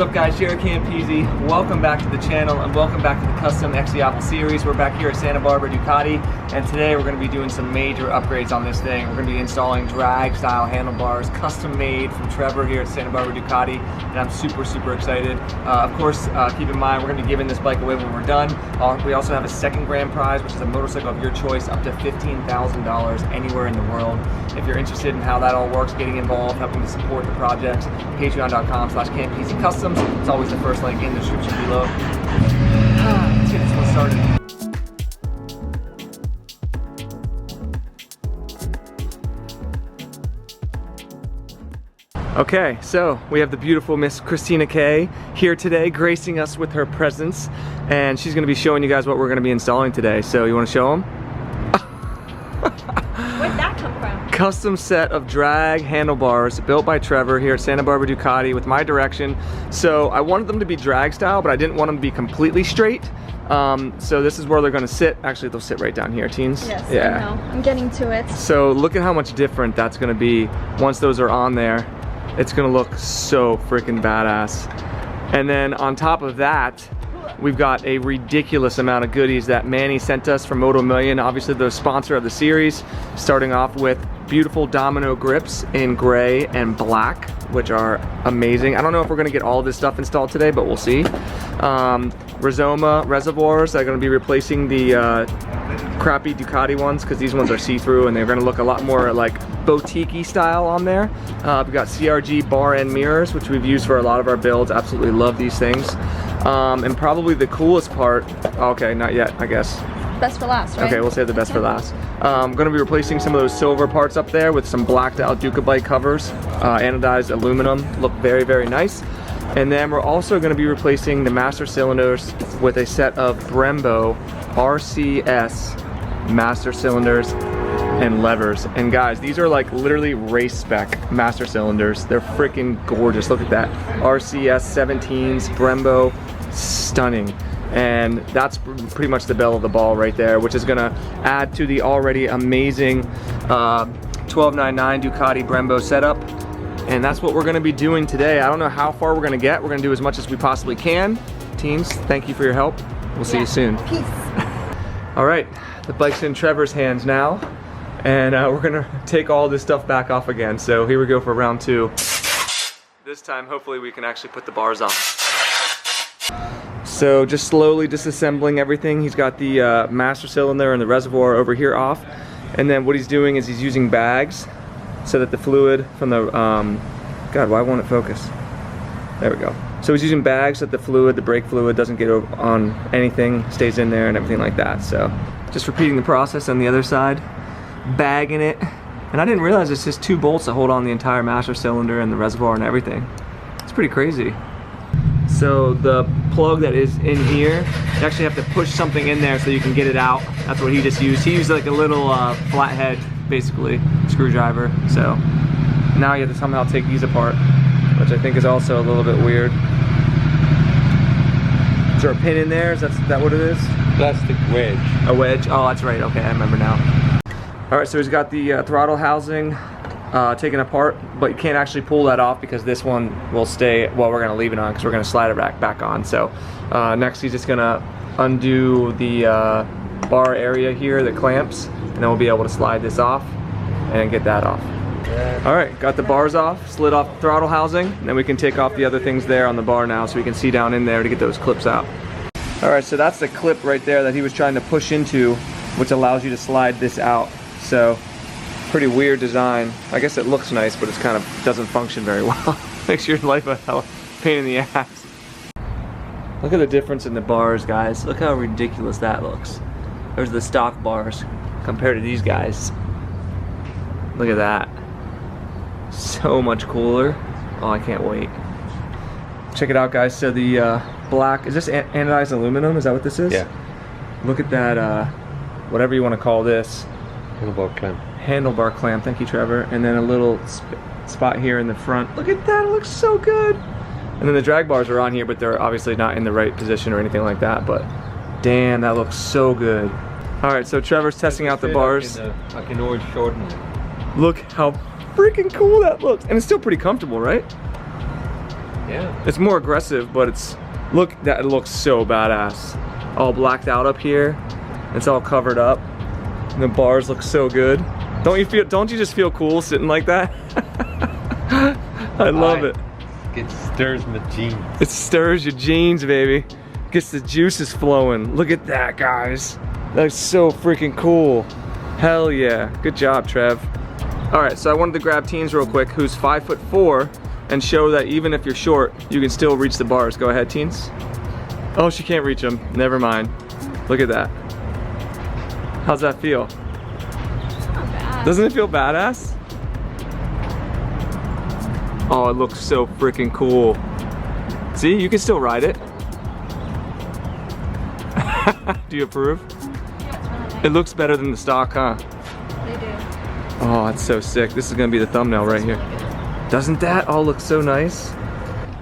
What's up guys, JaretCampisi. Welcome back to the channel and welcome back to the Custom Xdiavel series. We're back here at Santa Barbara Ducati and today we're going to be doing some major upgrades on this thing. We're going to be installing drag style handlebars, custom made from Trevor here at Santa Barbara Ducati, and I'm super excited. Of course, keep in mind we're going to be giving this bike away when we're done. We also have a second grand prize, which is a motorcycle of your choice up to $15,000 anywhere in the world. If you're interested in how that all works, getting involved, helping to support the project, patreon.com/CampisiCustoms. It's always the first link in the description below. Let's get this one started. Okay, so we have the beautiful Miss Christina K here today, gracing us with her presence, and she's going to be showing you guys what we're going to be installing today. So you want to show them? Where'd that come from? Custom set of drag handlebars built by Trevor here at Santa Barbara Ducati with my direction. So I wanted them to be drag style, but I didn't want them to be completely straight. So this is where they're going to sit. Actually, they'll sit right down here, teens. Yes, yeah. I know. I'm getting to it. So look at how much different that's going to be once those are on there. It's going to look so freaking badass. And then on top of that, we've got a ridiculous amount of goodies that Manny sent us from Moto Million, obviously the sponsor of the series, starting off with beautiful domino grips in gray and black, which are amazing. I don't know if we're gonna get all of this stuff installed today, but we'll see. Rizoma reservoirs are gonna be replacing the crappy Ducati ones because these ones are see-through and they're gonna look a lot more like boutique-y style on there. We've got CRG bar end mirrors, which we've used for a lot of our builds. Absolutely love these things. And probably the coolest part, okay, not yet, I guess. Best for last, right? Okay, we'll save the best for last. I'm gonna be replacing some of those silver parts up there with some blacked out Duca bike covers, anodized aluminum, look very nice. And then we're also gonna be replacing the master cylinders with a set of Brembo RCS master cylinders and levers. And guys, these are like literally race spec master cylinders. They're freaking gorgeous. Look at that. RCS 17s, Brembo, stunning. And that's pretty much the belle of the ball right there, which is gonna add to the already amazing 1299 Ducati Brembo setup. And that's what we're gonna be doing today. I don't know how far we're gonna get. We're gonna do as much as we possibly can. Teams, thank you for your help. We'll see you soon. Peace. All right, the bike's in Trevor's hands now. And we're gonna take all this stuff back off again. So here we go for round two. This time, hopefully we can actually put the bars on. So just slowly disassembling everything. He's got the master cylinder and the reservoir over here off. And then what he's doing is he's using bags so that the fluid from the, God, why won't it focus? There we go. So he's using bags so that the fluid, the brake fluid, doesn't get on anything, stays in there and everything like that. So just repeating the process on the other side. Bagging it, and I didn't realize it's just 2 bolts that hold on the entire master cylinder and the reservoir and everything. It's pretty crazy. So the plug that is in here, you actually have to push something in there so you can get it out. That's what he just used. He used like a little flathead, basically, screwdriver. So now you have to somehow take these apart, which I think is also a little bit weird. Is there a pin in there? Is that what it is? Plastic wedge. A wedge? Oh, that's right. Okay, I remember now. All right, so he's got the throttle housing taken apart, but you can't actually pull that off because this one will stay, well, we're gonna leave it on because we're gonna slide it back on. So next he's just gonna undo the bar area here, the clamps, and then we'll be able to slide this off and get that off. All right, got the bars off, slid off the throttle housing, and then we can take off the other things there on the bar now so we can see down in there to get those clips out. All right, so that's the clip right there that he was trying to push into, which allows you to slide this out. So, pretty weird design. I guess it looks nice, but it's kind of doesn't function very well. Makes your life a hell of a pain in the ass. Look at the difference in the bars, guys. Look how ridiculous that looks. There's the stock bars compared to these guys. Look at that. So much cooler. Oh, I can't wait. Check it out, guys. So the black, is this anodized aluminum? Is that what this is? Yeah. Look at that, whatever you want to call this. Handlebar clamp. Handlebar clamp, thank you, Trevor. And then a little spot here in the front. Look at that, it looks so good. And then the drag bars are on here, but they're obviously not in the right position or anything like that, but damn, that looks so good. All right, so Trevor's testing out the bars. Like an old shorten. Look how freaking cool that looks. And it's still pretty comfortable, right? Yeah. It's more aggressive, but it looks so badass. All blacked out up here. It's all covered up. And the bars look so good. Don't you just feel cool sitting like that? I love it. It stirs my jeans. It stirs your jeans, baby. Gets the juices flowing. Look at that, guys. That's so freaking cool. Hell yeah. Good job, Trev. All right, so I wanted to grab Teens real quick, who's 5'4", and show that even if you're short, you can still reach the bars. Go ahead, Teens. Oh, she can't reach them. Never mind. Look at that. How's that feel? It's not bad. Doesn't it feel badass? Oh, it looks so freaking cool. See, you can still ride it. Do you approve? Yeah, it's really nice. It looks better than the stock, huh? They do. Oh, that's so sick. This is gonna be the thumbnail right here. Doesn't that all look so nice?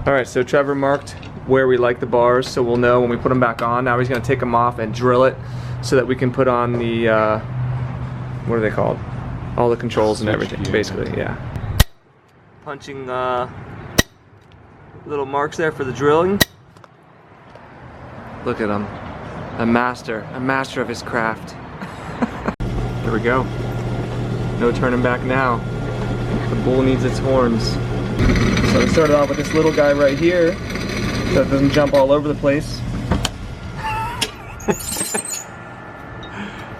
All right, so Trevor marked where we like the bars, so we'll know when we put them back on. Now he's gonna take them off and drill it so that we can put on the, what are they called? All the controls and everything, basically, yeah. Punching little marks there for the drilling. Look at him. A master of his craft. Here we go. No turning back now. The bull needs its horns. So we started off with this little guy right here, so it doesn't jump all over the place.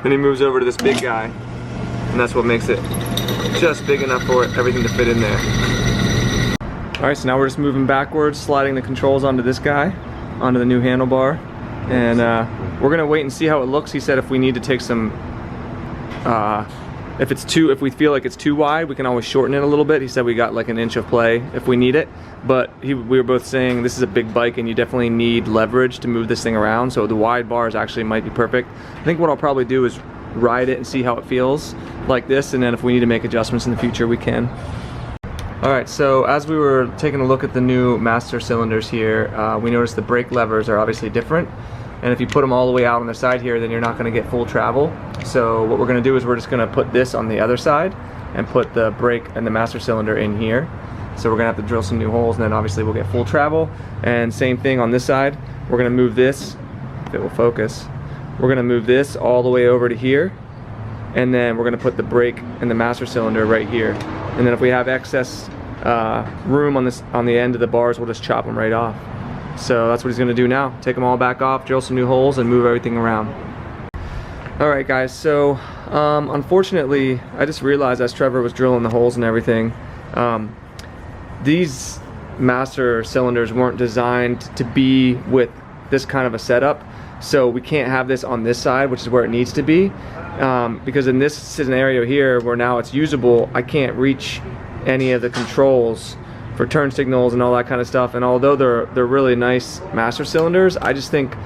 Then he moves over to this big guy, and that's what makes it just big enough for everything to fit in there. Alright, so now we're just moving backwards, sliding the controls onto this guy, onto the new handlebar. And we're gonna wait and see how it looks. He said if we need to take some, if we feel like it's too wide, we can always shorten it a little bit. He said we got like an inch of play if we need it. But we were both saying this is a big bike and you definitely need leverage to move this thing around. So the wide bars actually might be perfect. I think what I'll probably do is ride it and see how it feels like this. And then if we need to make adjustments in the future, we can. All right, so as we were taking a look at the new master cylinders here, we noticed the brake levers are obviously different. And if you put them all the way out on the side here, then you're not gonna get full travel. So what we're gonna do is we're just gonna put this on the other side and put the brake and the master cylinder in here. So we're gonna have to drill some new holes, and then obviously we'll get full travel. And same thing on this side. We're gonna move this, if it will focus. We're gonna move this all the way over to here. And then we're gonna put the brake and the master cylinder right here. And then if we have excess room on the end of the bars, we'll just chop them right off. So that's what he's gonna do now. Take them all back off, drill some new holes, and move everything around. All right, guys, so unfortunately, I just realized as Trevor was drilling the holes and everything, these master cylinders weren't designed to be with this kind of a setup. So we can't have this on this side, which is where it needs to be. Because in this scenario here, where now it's usable, I can't reach any of the controls for turn signals and all that kind of stuff. And although they're really nice master cylinders, I just think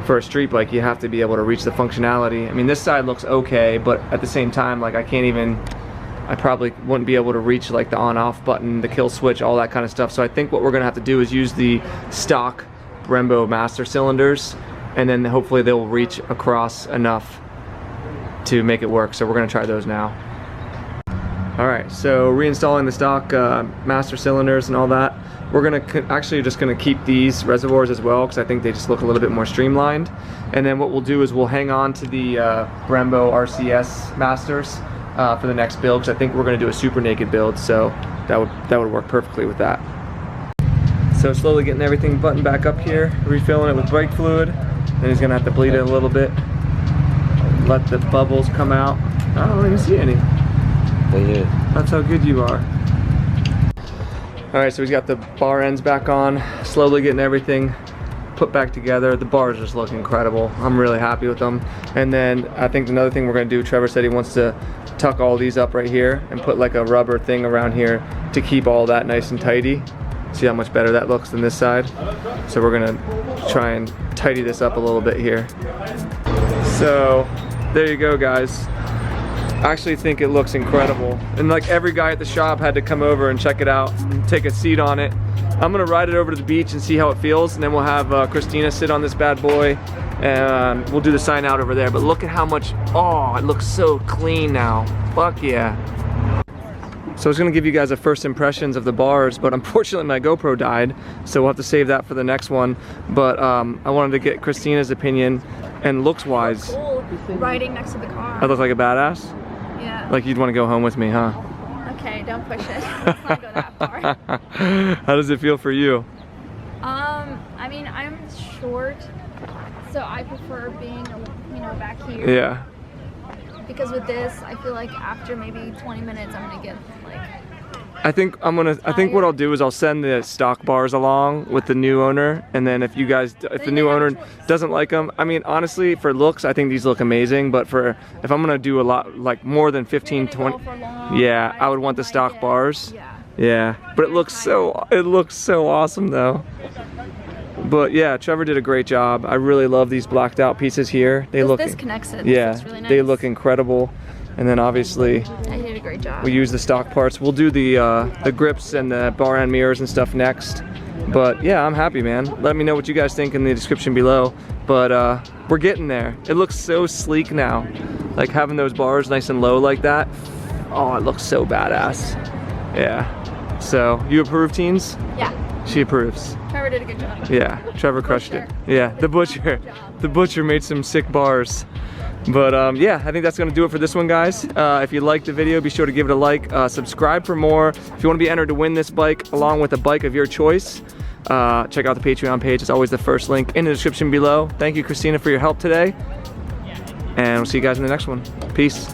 for a street bike you have to be able to reach the functionality. I mean, this side looks okay, but at the same time, like I probably wouldn't be able to reach like the on-off button, the kill switch, all that kind of stuff. So I think what we're gonna have to do is use the stock Brembo master cylinders, and then hopefully they'll reach across enough to make it work. So we're gonna try those now. Alright, so reinstalling the stock master cylinders and all that. We're gonna actually just gonna keep these reservoirs as well, because I think they just look a little bit more streamlined. And then what we'll do is we'll hang on to the Brembo RCS masters for the next build, because I think we're gonna do a super naked build, so that would work perfectly with that. So slowly getting everything buttoned back up here, refilling it with brake fluid. Then he's gonna have to bleed it a little bit, let the bubbles come out. I don't even see any. Yeah. That's how good you are. Alright, so he's got the bar ends back on, slowly getting everything put back together. The bars just look incredible. I'm really happy with them. And then I think another thing we're gonna do, Trevor said he wants to tuck all these up right here and put like a rubber thing around here to keep all that nice and tidy. See how much better that looks than this side? So we're gonna try and tidy this up a little bit here. So there you go, guys. I actually think it looks incredible. And like every guy at the shop had to come over and check it out and take a seat on it. I'm gonna ride it over to the beach and see how it feels, and then we'll have Christina sit on this bad boy, and we'll do the sign out over there. But look at how much, oh, it looks so clean now. Fuck yeah. So I was gonna give you guys a first impressions of the bars, but unfortunately my GoPro died, so we'll have to save that for the next one. But I wanted to get Christina's opinion, and looks-wise, Cool. Riding next to the car. I look like a badass? Yeah. Like you'd want to go home with me, huh? Okay, don't push it. Let's not go that far. How does it feel for you? I mean, I'm short, so I prefer being, you know, back here. Yeah. Because with this, I feel like after maybe 20 minutes, I'm gonna get like. I think what I'll do is I'll send the stock bars along with the new owner, and then if the new owner doesn't like them, I mean, honestly, for looks, I think these look amazing, but if I'm gonna do a lot, like more than 15, 20, yeah, I would want the stock bars. Yeah. Yeah, but it looks so awesome though. But yeah, Trevor did a great job. I really love these blacked out pieces here. They look, this connects it. yeah, It's really nice. they look incredible. And then obviously, I did a great job. we use the stock parts. We'll do the grips and the bar end mirrors and stuff next. But yeah, I'm happy, man. Let me know what you guys think in the description below. But we're getting there. It looks so sleek now. Like having those bars nice and low like that. Oh, it looks so badass. Yeah. So, you approve, teens? Yeah. She approves. Trevor did a good job. Yeah, Trevor crushed it. Butcher. Yeah, the butcher. The butcher made some sick bars. But yeah, I think that's gonna do it for this one, guys. If you liked the video, be sure to give it a like. Subscribe for more. If you wanna be entered to win this bike along with a bike of your choice, check out the Patreon page. It's always the first link in the description below. Thank you, Christina, for your help today. And we'll see you guys in the next one. Peace.